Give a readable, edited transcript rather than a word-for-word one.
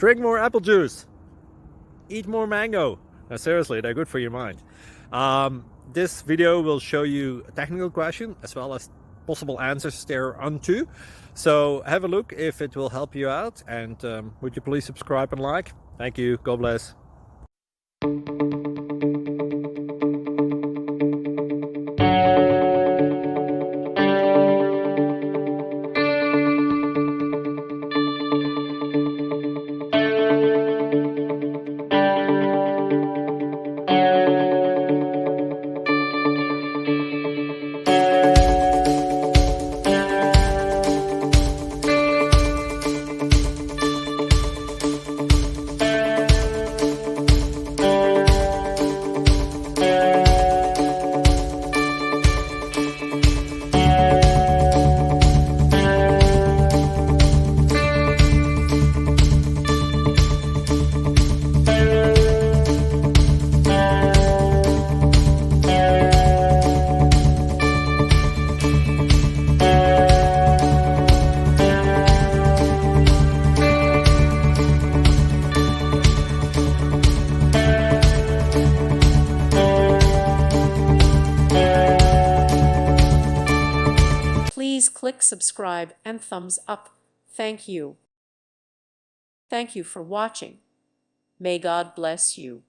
Drink more apple juice. Eat more mango. No, seriously, they're good for your mind. This video will show you a technical question as well as possible answers thereunto. So have a look if it will help you out, and would you please subscribe and like? Thank you. God bless. Please click subscribe and thumbs up. Thank you. Thank you for watching. May God bless you.